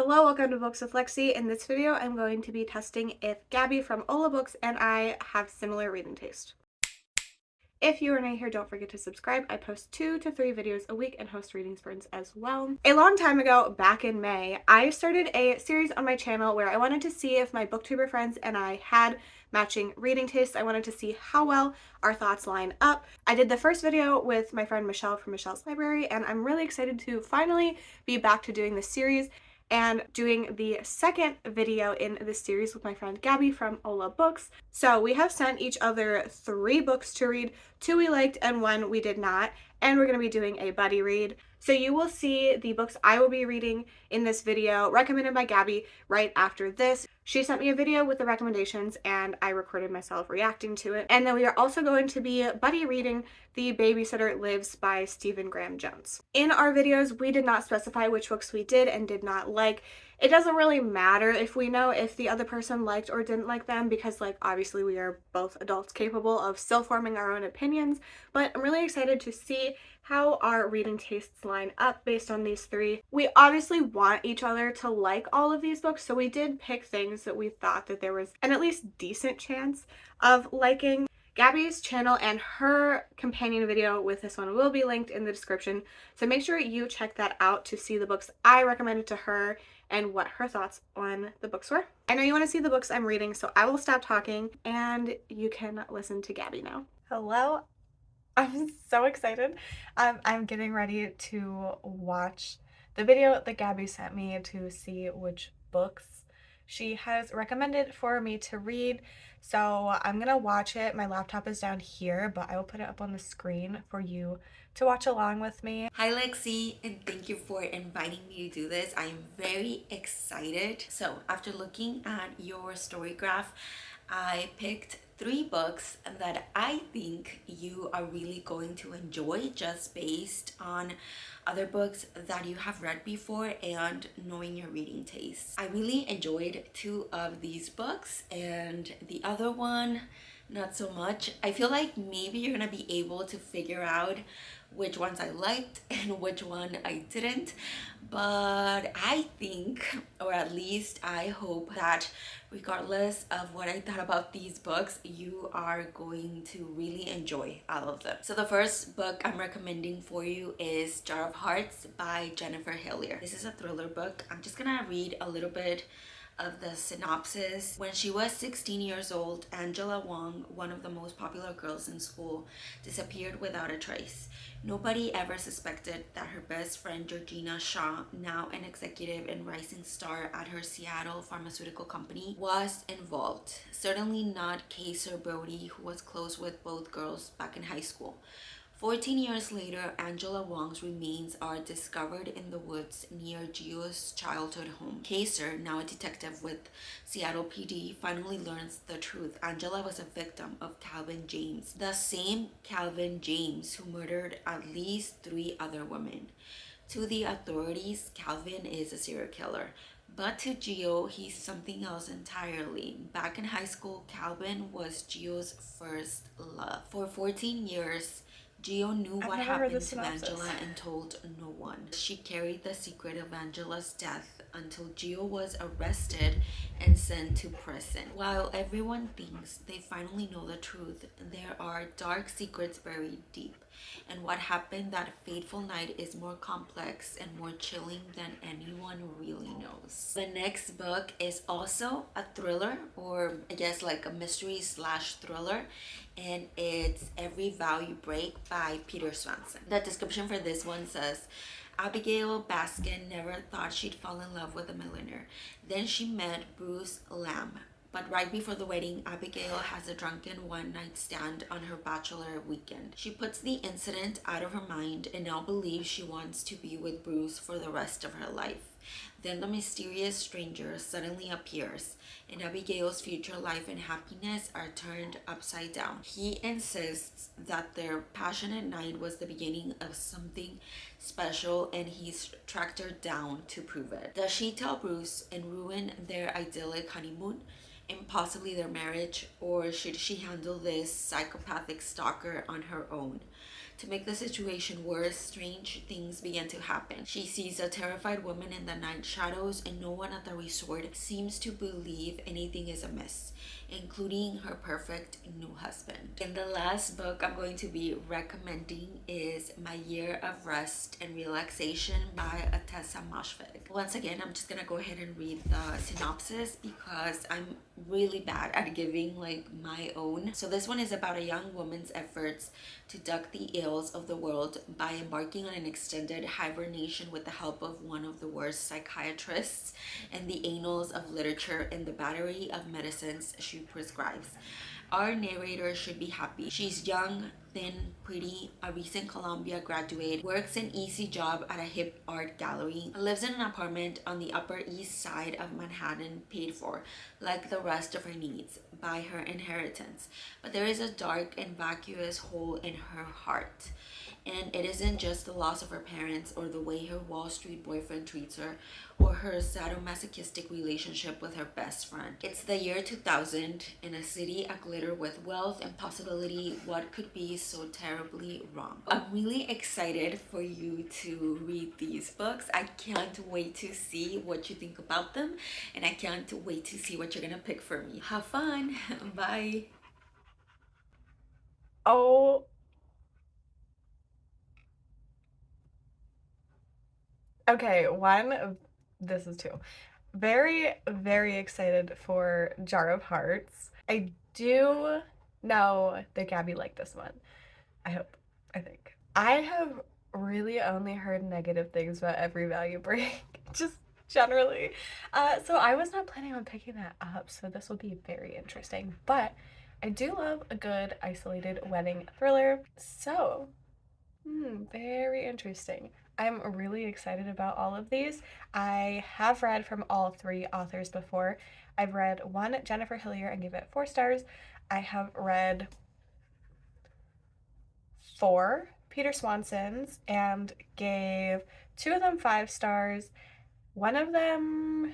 Hello, welcome to Books with Lexie. In this video, I'm going to be testing if Gabby from Ola Books and I have similar reading taste. If you are new here, don't forget to subscribe. I post 2 to 3 videos a week and host reading sprints as well. A long time ago, back in May, I started a series on my channel where I wanted to see if my booktuber friends and I had matching reading tastes. I wanted to see how well our thoughts line up. I did the first video with my friend Michelle from Michelle's Library, and I'm really excited to finally be back to doing this series and doing the second video in this series with my friend Gabby from Ola Books. So we have sent each other 3 books to read, 2 we liked and 1 we did not, and we're going to be doing a buddy read. So you will see the books I will be reading in this video recommended by Gabby right after this. She sent me a video with the recommendations and I recorded myself reacting to it. And then we are also going to be buddy reading The Babysitter Lives by Stephen Graham Jones. In our videos, we did not specify which books we did and did not like. It doesn't really matter if we know if the other person liked or didn't like them because, like, obviously we are both adults capable of still forming our own opinions, but I'm really excited to see how our reading tastes line up based on these 3. We obviously want each other to like all of these books, so we did pick things that we thought that there was an at least decent chance of liking. Gabby's channel and her companion video with this one will be linked in the description, so make sure you check that out to see the books I recommended to her and what her thoughts on the books were. I know you want to see the books I'm reading, so I will stop talking and you can listen to Gabby now. Hello, I'm so excited. I'm getting ready to watch the video that Gabby sent me to see which books she has recommended for me to read. So I'm gonna watch it. My laptop is down here, but I will put it up on the screen for you to watch along with me. Hi Lexi, and thank you for inviting me to do this. I am very excited. So after looking at your story graph, I picked 3 books that I think you are really going to enjoy just based on other books that you have read before and knowing your reading tastes. I really enjoyed 2 of these books and the other one not so much. I feel like maybe you're gonna be able to figure out which ones I liked and which one I didn't, but I think, or at least I hope, that regardless of what I thought about these books, you are going to really enjoy all of them. So the first book I'm recommending for you is Jar of Hearts by Jennifer Hillier. This is a thriller book. I'm just gonna read a little bit of the synopsis. When she was 16 years old, Angela Wong, one of the most popular girls in school, disappeared without a trace. Nobody ever suspected that her best friend Georgina Shaw, now an executive and rising star at her Seattle pharmaceutical company, was involved. Certainly not Kaiser Brody, who was close with both girls back in high school. 14 years later, Angela Wong's remains are discovered in the woods near Gio's childhood home. Kaiser, now a detective with Seattle PD, finally learns the truth. Angela was a victim of Calvin James, the same Calvin James who murdered at least 3 other women. To the authorities, Calvin is a serial killer. But to Gio, he's something else entirely. Back in high school, Calvin was Gio's first love. For 14 years, Gio knew what happened to Angela and told no one. She carried the secret of Angela's death until Gio was arrested and sent to prison. While everyone thinks they finally know the truth, there are dark secrets buried deep. And what happened that fateful night is more complex and more chilling than anyone really knows. The next book is also a thriller, or I guess like a mystery slash thriller, and it's Every Vow You Break by Peter Swanson. The description for this one says, Abigail Baskin never thought she'd fall in love with a millionaire. Then she met Bruce Lamb. But right before the wedding, Abigail has a drunken one-night stand on her bachelor weekend. She puts the incident out of her mind and now believes she wants to be with Bruce for the rest of her life. Then the mysterious stranger suddenly appears, and Abigail's future life and happiness are turned upside down. He insists that their passionate night was the beginning of something special, and he's tracked her down to prove it. Does she tell Bruce and ruin their idyllic honeymoon and possibly their marriage, or should she handle this psychopathic stalker on her own? To make the situation worse, strange things begin to happen. She sees a terrified woman in the night shadows, and no one at the resort seems to believe anything is amiss, including her perfect new husband. And the last book I'm going to be recommending is My Year of Rest and Relaxation by Atessa Moshfegh. Once again, I'm just gonna go ahead and read the synopsis because I'm really bad at giving like my own. So this one is about a young woman's efforts to duck the ills of the world by embarking on an extended hibernation with the help of one of the worst psychiatrists and the annals of literature and the battery of medicines she prescribes. Our narrator should be happy. She's young, thin, pretty, a recent Columbia graduate, works an easy job at a hip art gallery, lives in an apartment on the Upper East Side of Manhattan, paid for, like the rest of her needs, by her inheritance. But there is a dark and vacuous hole in her heart. And it isn't just the loss of her parents or the way her Wall Street boyfriend treats her or her sadomasochistic relationship with her best friend. It's the year 2000 in a city aglitter with wealth and possibility. What could be so terribly wrong? I'm really excited for you to read these books. I can't wait to see what you think about them, and I can't wait to see what you're gonna pick for me. Have fun. Bye. Oh, okay, this is two. Very, very excited for Jar of Hearts. I do know that Gabby liked this one. I think. I have really only heard negative things about Every Value Break, just generally. So I was not planning on picking that up, so this will be very interesting. But I do love a good isolated wedding thriller, so very interesting. I'm really excited about all of these. I have read from all three authors before. I've read one, Jennifer Hillier, and gave it 4 stars. I have read 4 Peter Swansons and gave 2 of them 5 stars. One of them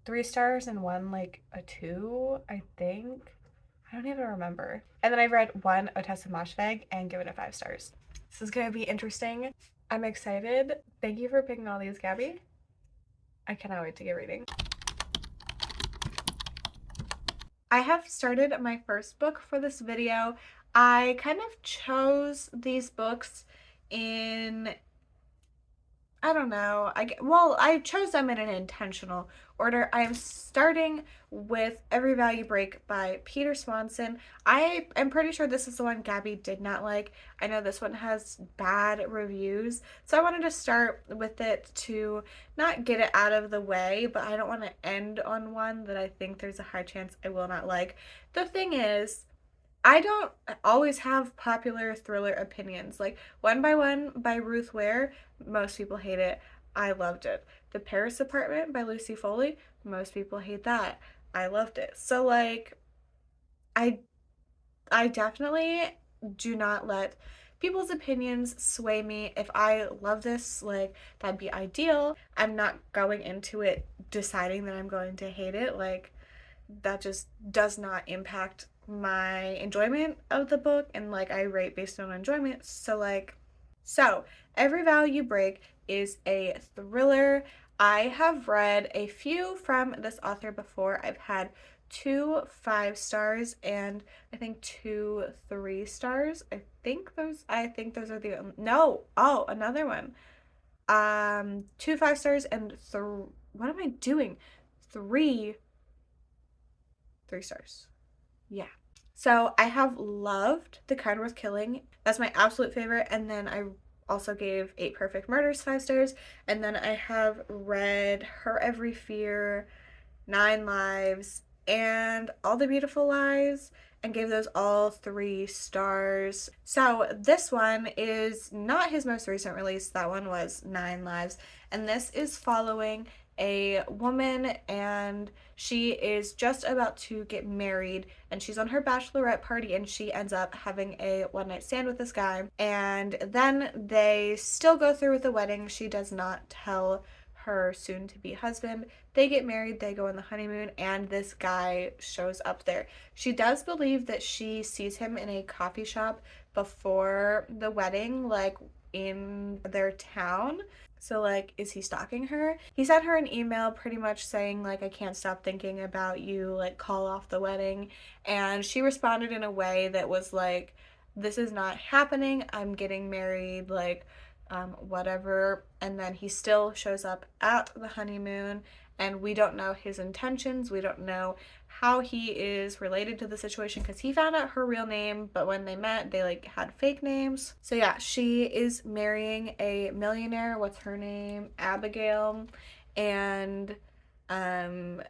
3 stars and one like a 2, I think. I don't even remember. And then I've read one Atessa Moshfegh and given it 5 stars. This is going to be interesting. I'm excited. Thank you for picking all these, Gabby. I cannot wait to get reading. I have started my first book for this video. I kind of chose these books in, I don't know, I chose them in an intentional order. I am starting with Every Value Break by Peter Swanson. I am pretty sure this is the one Gabby did not like. I know this one has bad reviews, so I wanted to start with it to not get it out of the way, but I don't want to end on one that I think there's a high chance I will not like. The thing is, I don't always have popular thriller opinions. Like One by One by Ruth Ware, most people hate it. I loved it. The Paris Apartment by Lucy Foley, most people hate that. I loved it. So like I definitely do not let people's opinions sway me. If I love this, like that'd be ideal. I'm not going into it deciding that I'm going to hate it. Like that just does not impact my enjoyment of the book, and like I rate based on enjoyment. So Every Value Break is a thriller. I have read a few from this author before. I've had 2 5 stars and I think 2 3 stars. I think those are the no, oh, another one. 2 5 stars and what am I doing? 3 stars. Yeah. So I have loved The Kind Worth Killing. That's my absolute favorite. And then I also gave 8 Perfect Murders 5 stars. And then I have read Her Every Fear, 9 Lives, and All the Beautiful Lies, and gave those all 3 stars. So this one is not his most recent release. That one was 9 Lives. And this is following a woman, and she is just about to get married, and she's on her bachelorette party, and she ends up having a one-night stand with this guy, and then they still go through with the wedding. She does not tell her soon-to-be husband. They get married, they go on the honeymoon, and this guy shows up there. She does believe that she sees him in a coffee shop before the wedding, like in their town. So like, is he stalking her? He sent her an email pretty much saying like, I can't stop thinking about you, like call off the wedding. And she responded in a way that was like, this is not happening. I'm getting married, like whatever. And then he still shows up at the honeymoon, and we don't know his intentions. We don't know how he is related to the situation, because he found out her real name, but when they met, they like had fake names. So yeah, she is marrying a millionaire. What's her name? Abigail. And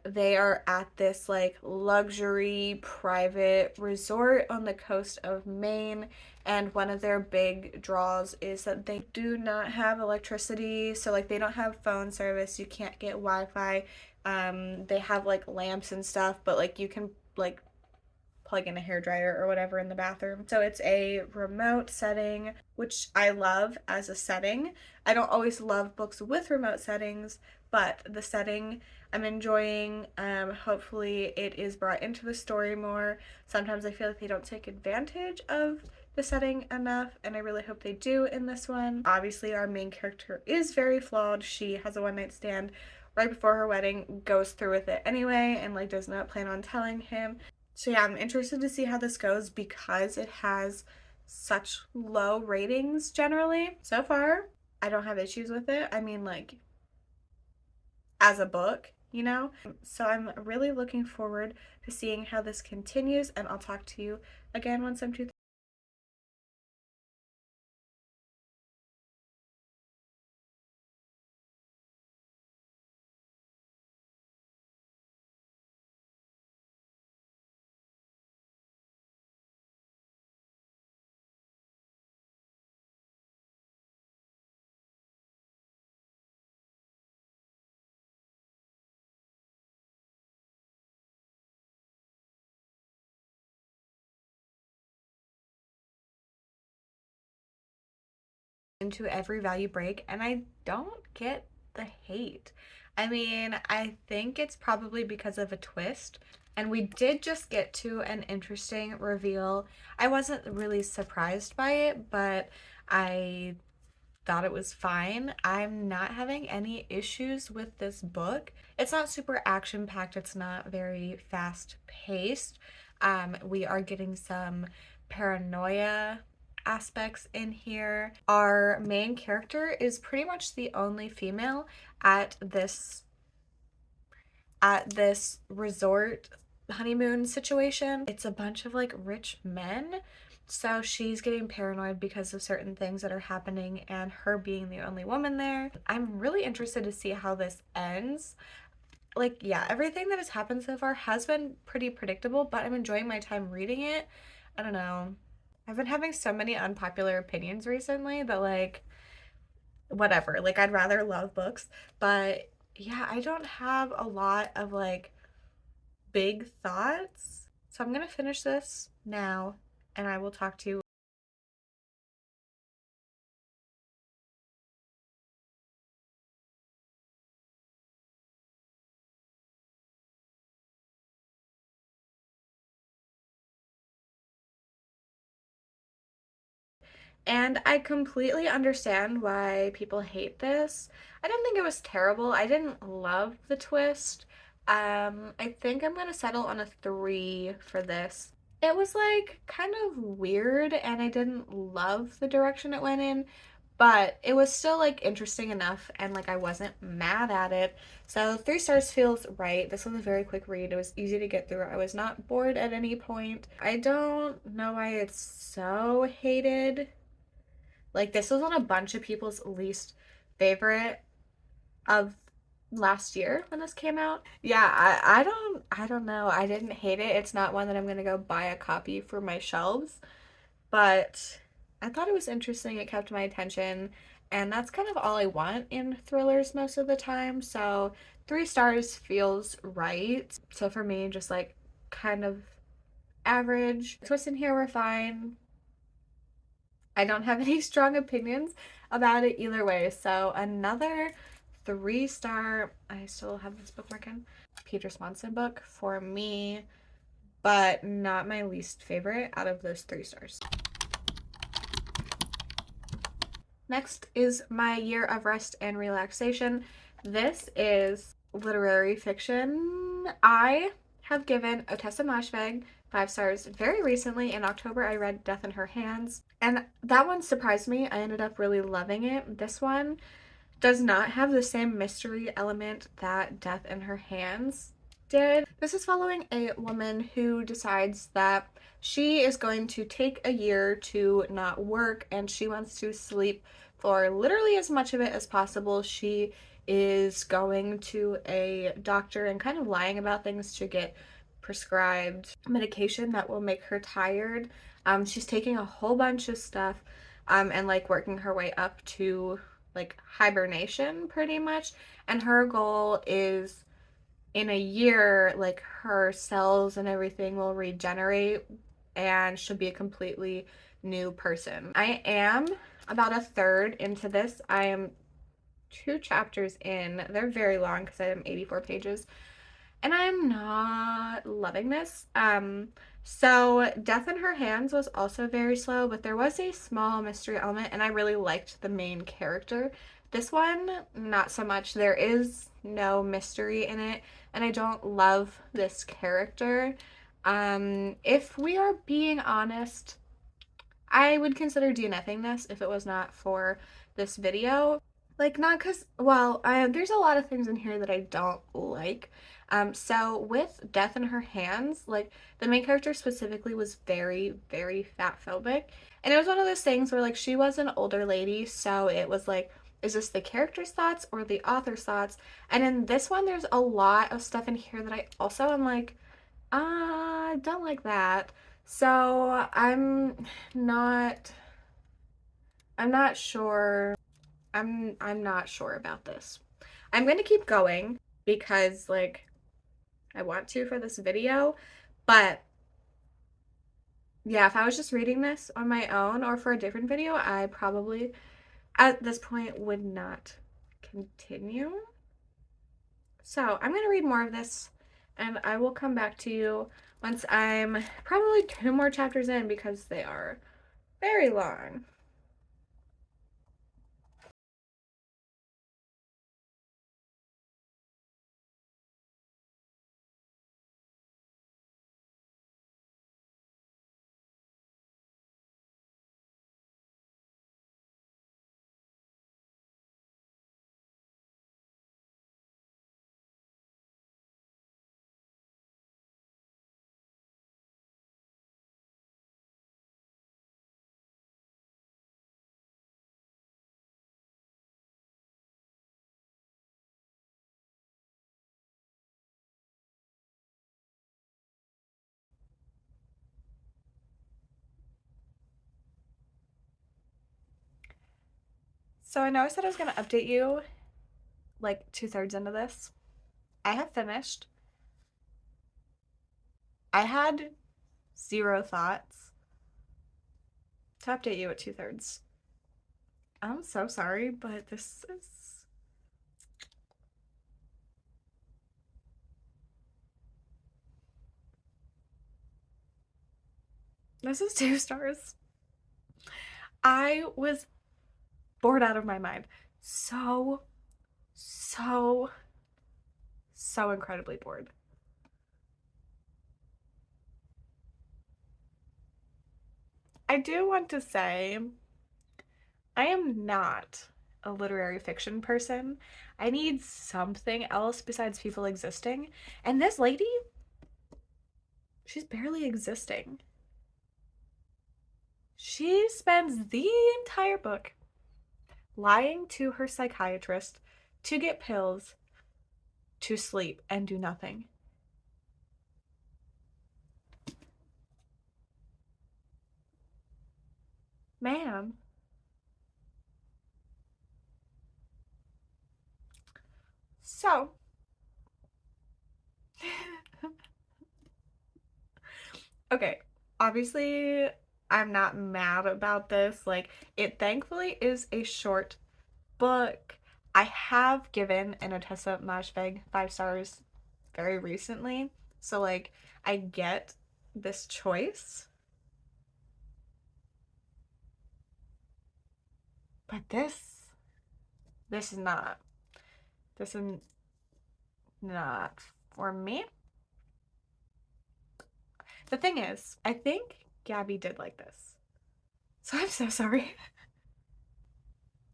they are at this like luxury private resort on the coast of Maine, and one of their big draws is that they do not have electricity. So like, they don't have phone service, you can't get Wi-Fi. They have like lamps and stuff, but like you can like plug in a hairdryer or whatever in the bathroom. So it's a remote setting, which I love as a setting. I don't always love books with remote settings, but the setting I'm enjoying. Hopefully it is brought into the story more. Sometimes I feel like they don't take advantage of the setting enough, and I really hope they do in this one. Obviously our main character is very flawed. She has a one-night stand right before her wedding, goes through with it anyway, and like does not plan on telling him. So yeah, I'm interested to see how this goes because it has such low ratings generally. So far, I don't have issues with it. I mean, like, as a book, you know? So I'm really looking forward to seeing how this continues, and I'll talk to you again once I'm into every value break, and I don't get the hate. I mean, I think it's probably because of a twist, and we did just get to an interesting reveal. I wasn't really surprised by it, but I thought it was fine. I'm not having any issues with this book. It's not super action packed, it's not very fast paced. We are getting some paranoia aspects in here. Our main character is pretty much the only female at this resort honeymoon situation. It's a bunch of like rich men. So she's getting paranoid because of certain things that are happening, and her being the only woman there. I'm really interested to see how this ends. Like, yeah, everything that has happened so far has been pretty predictable, but I'm enjoying my time reading it. I don't know. I've been having so many unpopular opinions recently that, like, whatever. Like, I'd rather love books, but yeah, I don't have a lot of like big thoughts. So I'm gonna finish this now, and I will talk to you. And I completely understand why people hate this. I didn't think it was terrible. I didn't love the twist. I think I'm gonna settle on a 3 for this. It was like kind of weird, and I didn't love the direction it went in, but it was still like interesting enough, and like I wasn't mad at it. So 3 stars feels right. This was a very quick read. It was easy to get through. I was not bored at any point. I don't know why it's so hated. Like, this was on a bunch of people's least favorite of last year when this came out. Yeah, I don't know. I didn't hate it. It's not one that I'm gonna go buy a copy for my shelves, but I thought it was interesting. It kept my attention, and that's kind of all I want in thrillers most of the time. So 3 stars feels right. So for me, just like kind of average. Twists in here were fine. I don't have any strong opinions about it either way. So another 3 star. I still have this book working. Peter Swanson book for me, but not my least favorite out of those 3 stars. Next is My Year of Rest and Relaxation. This is literary fiction. I have given Otessa Moshfegh 5 stars very recently. In October, I read Death in Her Hands, and that one surprised me. I ended up really loving it. This one does not have the same mystery element that Death in Her Hands did. This is following a woman who decides that she is going to take a year to not work and she wants to sleep for literally as much of it as possible. She is going to a doctor and kind of lying about things to get prescribed medication that will make her tired. She's taking a whole bunch of stuff and like working her way up to like hibernation pretty much. And her goal is in a year, like her cells and everything will regenerate and she'll be a completely new person. I am about a third into this. I am 2 chapters in. They're very long because I am 84 pages. And I'm not loving this. So Death in Her Hands was also very slow, but there was a small mystery element and I really liked the main character. This one, not so much. There is no mystery in it and I don't love this character. If we are being honest, I would consider DNFing this if it was not for this video. Like, not because, well, there's a lot of things in here that I don't like. So with Death in Her Hands, like, the main character specifically was very, very fat phobic. And it was one of those things where, like, she was an older lady, so it was like, is this the character's thoughts or the author's thoughts? And in this one, there's a lot of stuff in here that I also am like, I don't like that. So I'm not sure. I'm not sure about this. I'm going to keep going because like I want to for this video, but yeah, if I was just reading this on my own or for a different video, I probably at this point would not continue. So I'm going to read more of this and I will come back to you once I'm probably 2 more chapters in because they are very long. So I know I said I was going to update you like 2/3 into this. I have finished. I had 0 thoughts to update you at 2/3. I'm so sorry, but this is 2 stars. I was bored out of my mind. So, so, so incredibly bored. I do want to say I am not a literary fiction person. I need something else besides people existing. And this lady, she's barely existing. She spends the entire book lying to her psychiatrist to get pills to sleep and do nothing. Ma'am. So, okay, obviously, I'm not mad about this. Like, it thankfully is a short book. I have given an Otessa Moshfegh 5 stars very recently. So, like, I get this choice. But this is not. This is not for me. The thing is, I think Gaby did like this. So I'm so sorry.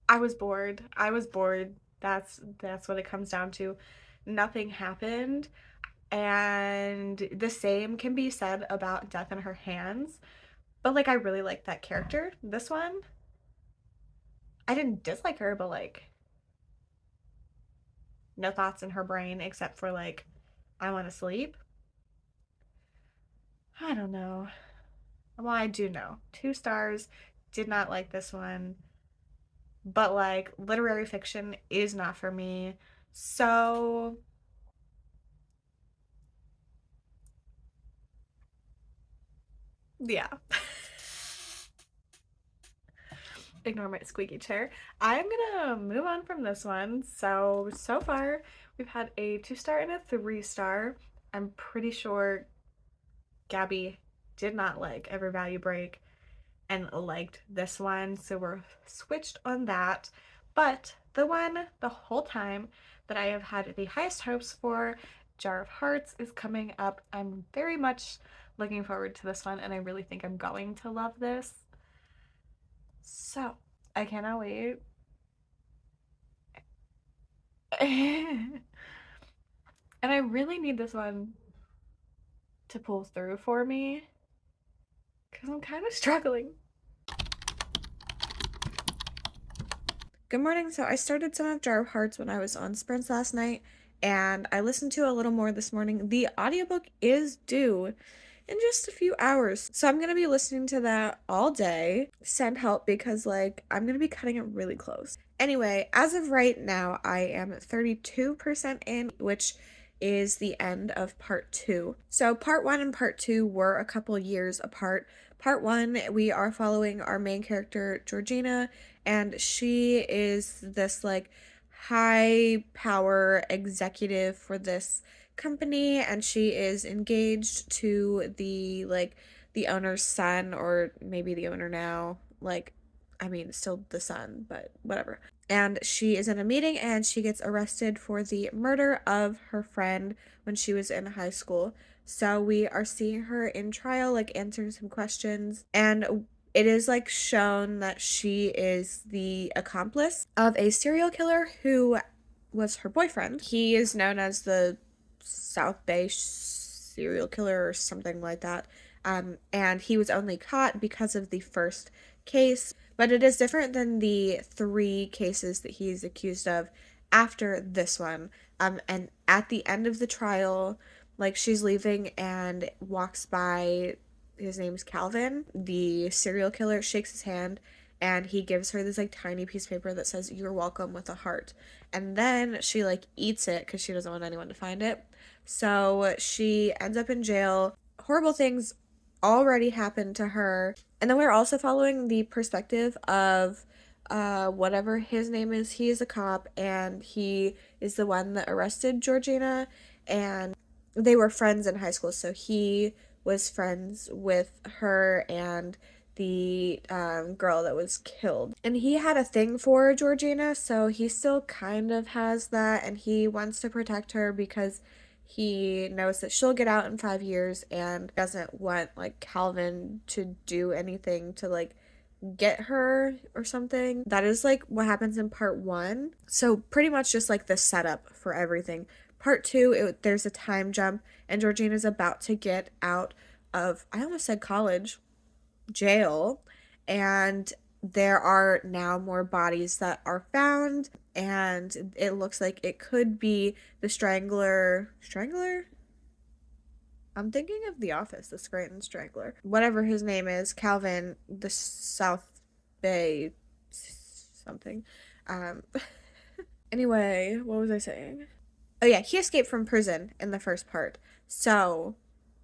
I was bored. That's what it comes down to. Nothing happened. And the same can be said about Death in Her Hands. But like I really like that character. This one, I didn't dislike her, but like no thoughts in her brain except for like I want to sleep. I don't know. Well, I do know. 2 stars. Did not like this one. But like literary fiction is not for me. So yeah. Ignore my squeaky chair. I'm gonna move on from this one. So far we've had a 2 star and a 3 star. I'm pretty sure Gaby did not like Every Value Break and liked this one, so we're switched on that. But the one the whole time that I have had the highest hopes for, Jar of Hearts, is coming up. I'm very much looking forward to this one, and I really think I'm going to love this. So I cannot wait. And I really need this one to pull through for me because I'm kind of struggling. Good morning. So I started some of Jar of Hearts when I was on sprints last night, and I listened to a little more this morning. The audiobook is due in just a few hours, so I'm going to be listening to that all day. Send help because like I'm going to be cutting it really close. Anyway, as of right now, I am 32% in, which is the end of part 2. So part 1 and part 2 were a couple years apart. Part 1, we are following our main character, Georgina, and she is this like high power executive for this company, and she is engaged to the owner's son, or maybe the owner now, like I mean still the son, but whatever. And she is in a meeting and she gets arrested for the murder of her friend when she was in high school. So we are seeing her in trial, like answering some questions, and it is like shown that she is the accomplice of a serial killer who was her boyfriend. He is known as the South Bay serial killer or something like that. And he was only caught because of the first case, but it is different than the 3 cases that he is accused of after this one. And at the end of the trial, like she's leaving and walks by, his name's Calvin, the serial killer, shakes his hand, and he gives her this like tiny piece of paper that says "You're welcome" with a heart. And then she like eats it because she doesn't want anyone to find it. So she ends up in jail. Horrible things already happened to her. And then we're also following the perspective of whatever his name is. He is a cop, and he is the one that arrested Georgina, and they were friends in high school, so he was friends with her and the girl that was killed. And he had a thing for Georgina, so he still kind of has that, and he wants to protect her because he knows that she'll get out in 5 years and doesn't want like Calvin to do anything to like get her or something. That is like what happens in part 1. So pretty much just like the setup for everything. Part 2, there's a time jump, and Georgina's about to get out of, I almost said college, jail, and there are now more bodies that are found, and it looks like it could be the Strangler? I'm thinking of The Office, the Scranton Strangler. Whatever his name is, Calvin, the South Bay something. Anyway, what was I saying? Oh yeah, he escaped from prison in the first part. So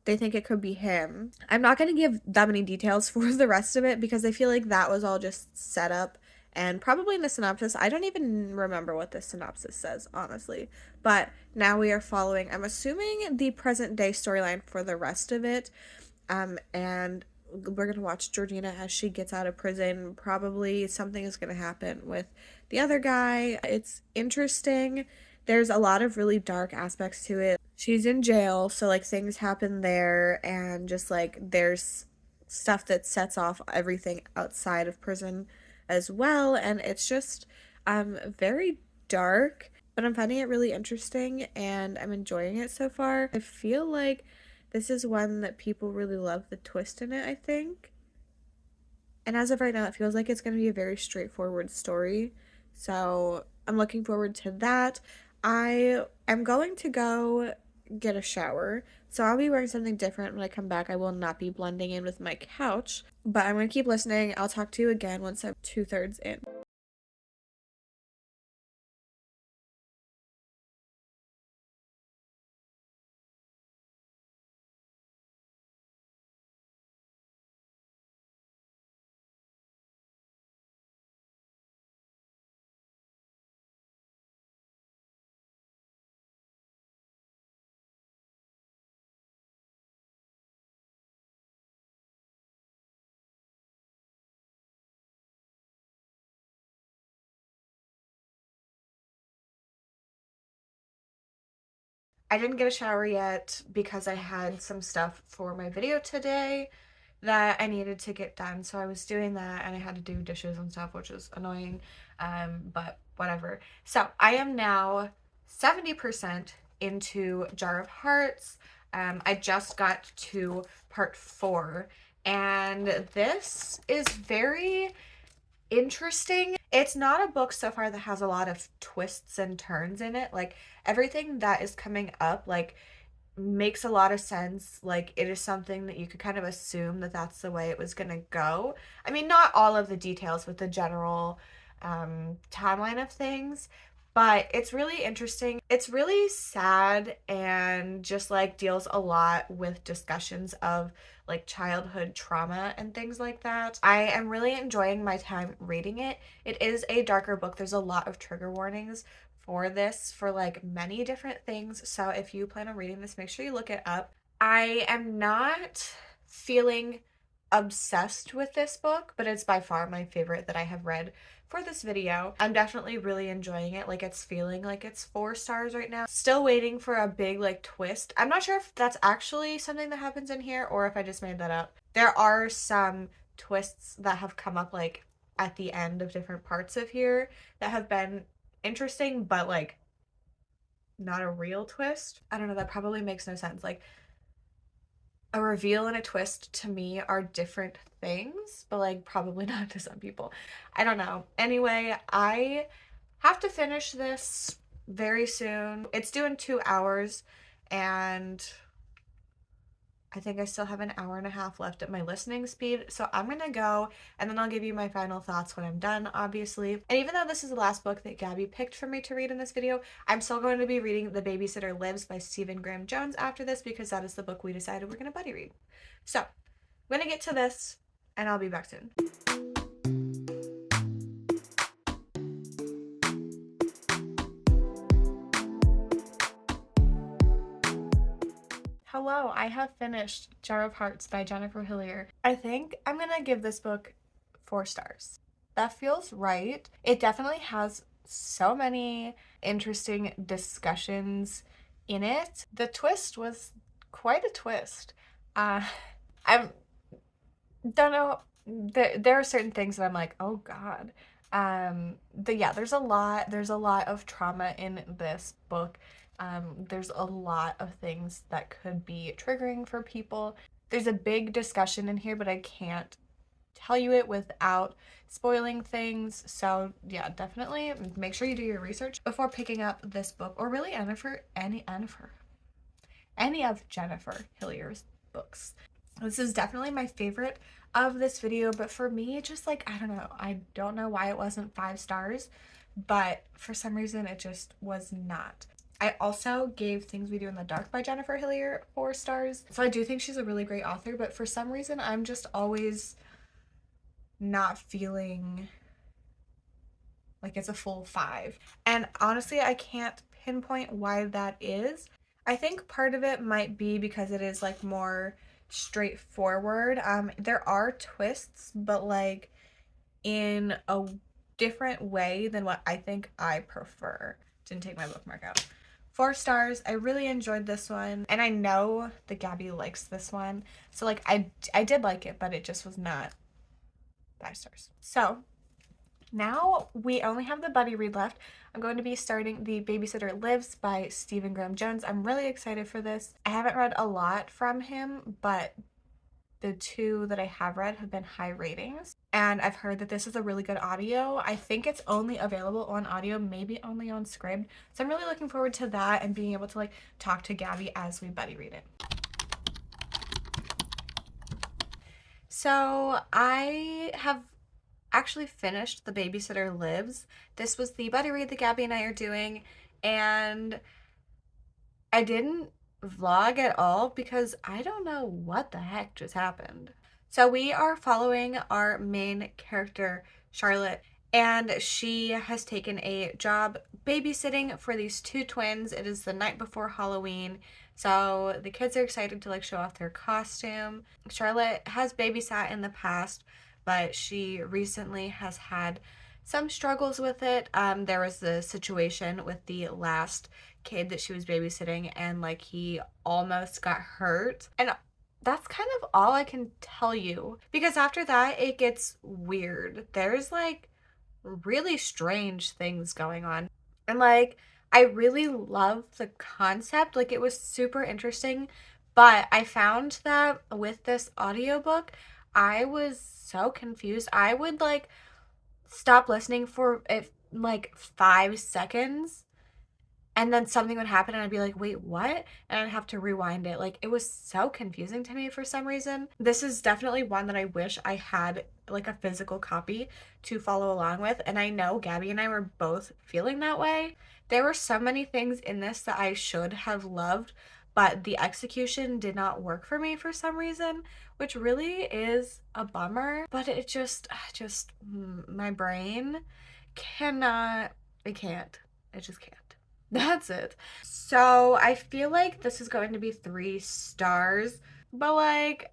they think it could be him. I'm not going to give that many details for the rest of it because I feel like that was all just set up and probably in the synopsis. I don't even remember what the synopsis says, honestly. But now we are following, I'm assuming, the present day storyline for the rest of it. And we're gonna watch Georgina as she gets out of prison. Probably something is gonna happen with the other guy. It's interesting. There's a lot of really dark aspects to it. She's in jail, so like things happen there, and just like there's stuff that sets off everything outside of prison as well, and it's just very dark, but I'm finding it really interesting and I'm enjoying it so far. I feel like this is one that people really love the twist in it, I think. And as of right now, it feels like it's going to be a very straightforward story. So I'm looking forward to that. I am going to go get a shower. So I'll be wearing something different when I come back. I will not be blending in with my couch, but I'm going to keep listening. I'll talk to you again once I'm 2/3 in. I didn't get a shower yet because I had some stuff for my video today that I needed to get done. So I was doing that and I had to do dishes and stuff, which is annoying, but whatever. So I am now 70% into Jar of Hearts. I just got to part 4, and this is very interesting. It's not a book so far that has a lot of twists and turns in it. Like everything that is coming up, like makes a lot of sense. Like it is something that you could kind of assume that that's the way it was gonna go. I mean, not all of the details with the general timeline of things, but it's really interesting. It's really sad and just like deals a lot with discussions of like childhood trauma and things like that. I am really enjoying my time reading it. It is a darker book. There's a lot of trigger warnings for this for like many different things. So if you plan on reading this, make sure you look it up. I am not feeling obsessed with this book, but it's by far my favorite that I have read for this video. I'm definitely really enjoying it. Like it's feeling like it's 4 stars right now. Still waiting for a big like twist. I'm not sure if that's actually something that happens in here or if I just made that up. There are some twists that have come up like at the end of different parts of here that have been interesting, but like not a real twist. I don't know, that probably makes no sense. Like a reveal and a twist to me are different things, but like probably not to some people. I don't know. Anyway, I have to finish this very soon. It's due in 2 hours, and I think I still have an hour and a half left at my listening speed. So I'm gonna go and then I'll give you my final thoughts when I'm done, obviously. And even though this is the last book that Gabby picked for me to read in this video, I'm still going to be reading The Babysitter Lives by Stephen Graham Jones after this because that is the book we decided we're gonna buddy read. So I'm gonna get to this and I'll be back soon. Hello, I have finished Jar of Hearts by Jennifer Hillier. I think I'm gonna give this book 4 stars. That feels right. It definitely has so many interesting discussions in it. The twist was quite a twist. I don't know. There are certain things that I'm like, oh God. Yeah, there's a lot of trauma in this book. There's a lot of things that could be triggering for people. There's a big discussion in here, but I can't tell you it without spoiling things. So yeah, definitely make sure you do your research before picking up this book, or really any of Jennifer Hillier's books. This is definitely my favorite of this video, but for me, it just like, I don't know why it wasn't 5 stars, but for some reason it just was not. I also gave Things We Do in the Dark by Jennifer Hillier 4 stars. So I do think she's a really great author, but for some reason I'm just always not feeling like it's a full 5. And honestly, I can't pinpoint why that is. I think part of it might be because it is like more straightforward. There are twists, but like in a different way than what I think I prefer. Didn't take my bookmark out. 4 stars. I really enjoyed this one, and I know that Gabby likes this one, so like I did like it, but it just was not 5 stars. So now we only have the buddy read left. I'm going to be starting The Babysitter Lives by Stephen Graham Jones. I'm really excited for this. I haven't read a lot from him, but the 2 that I have read have been high ratings, and I've heard that this is a really good audio. I think it's only available on audio, maybe only on Scribd, so I'm really looking forward to that and being able to like talk to Gabby as we buddy read it. So I have actually finished The Babysitter Lives. This was the buddy read that Gabby and I are doing, and I didn't vlog at all because I don't know what the heck just happened. So we are following our main character, Charlotte, and she has taken a job babysitting for these 2 twins. It is the night before Halloween, so the kids are excited to like show off their costume. Charlotte has babysat in the past, but she recently has had some struggles with it. There was the situation with the last kid that she was babysitting, and like he almost got hurt, and that's kind of all I can tell you, because after that it gets weird. There's like really strange things going on, and like I really love the concept. Like it was super interesting, but I found that with this audiobook I was so confused. I would like stop listening for like 5 seconds, and then something would happen and I'd be like, wait, what? And I'd have to rewind it. Like it was so confusing to me for some reason. This is definitely one that I wish I had like a physical copy to follow along with, and I know Gabby and I were both feeling that way. There were so many things in this that I should have loved, but the execution did not work for me for some reason, which really is a bummer. But it just my brain cannot, it can't, it just can't. That's it. So I feel like this is going to be 3 stars, but like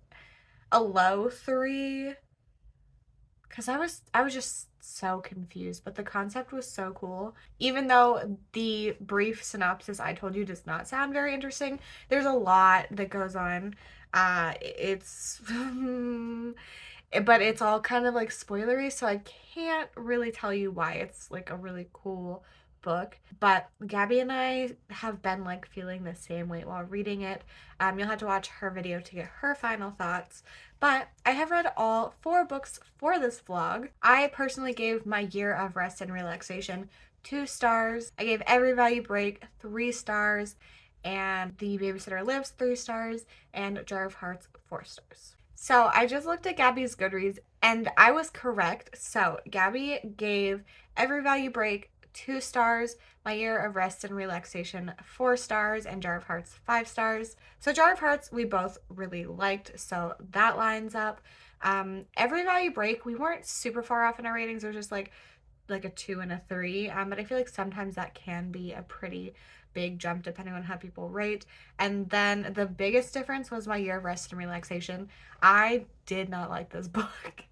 a low 3, because I was just so confused, but the concept was so cool. Even though the brief synopsis I told you does not sound very interesting, there's a lot that goes on. It's but it's all kind of like spoilery, so I can't really tell you why it's like a really cool book. But Gabby and I have been like feeling the same way while reading it. You'll have to watch her video to get her final thoughts. But I have read all 4 books for this vlog. I personally gave My Year of Rest and Relaxation 2 stars. I gave Every Value Break 3 stars, and The Babysitter Lives 3 stars, and Jar of Hearts 4 stars. So I just looked at Gabby's Goodreads and I was correct. So Gabby gave Every Value Break 2 stars, My Year of Rest and Relaxation 4 stars, and Jar of Hearts 5 stars. So Jar of Hearts we both really liked, so that lines up. Every Value Break, we weren't super far off in our ratings. It was just like a 2 and a 3, but I feel like sometimes that can be a pretty big jump depending on how people rate. And then the biggest difference was My Year of Rest and Relaxation. I did not like this book.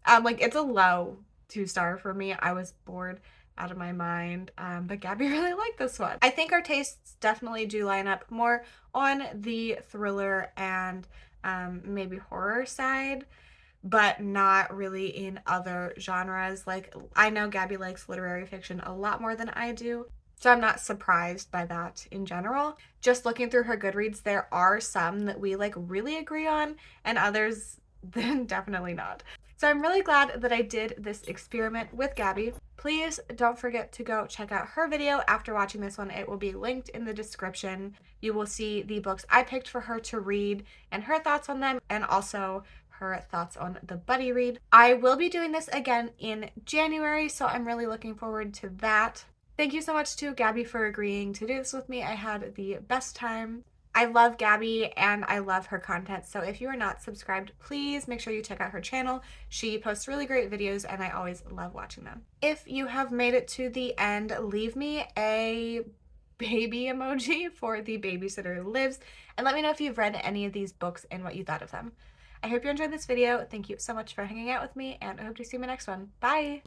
Like it's a low 2 star for me. I was bored out of my mind, but Gabby really liked this one. I think our tastes definitely do line up more on the thriller and maybe horror side, but not really in other genres. Like I know Gabby likes literary fiction a lot more than I do, so I'm not surprised by that in general. Just looking through her Goodreads, there are some that we like really agree on, and others then definitely not. So I'm really glad that I did this experiment with Gabby. Please don't forget to go check out her video after watching this one. It will be linked in the description. You will see the books I picked for her to read and her thoughts on them, and also her thoughts on the buddy read. I will be doing this again in January, so I'm really looking forward to that. Thank you so much to Gabby for agreeing to do this with me. I had the best time. I love Gabby and I love her content, so if you are not subscribed, please make sure you check out her channel. She posts really great videos and I always love watching them. If you have made it to the end, leave me a baby emoji for The Babysitter Lives, and let me know if you've read any of these books and what you thought of them. I hope you enjoyed this video. Thank you so much for hanging out with me, and I hope to see you in my next one. Bye!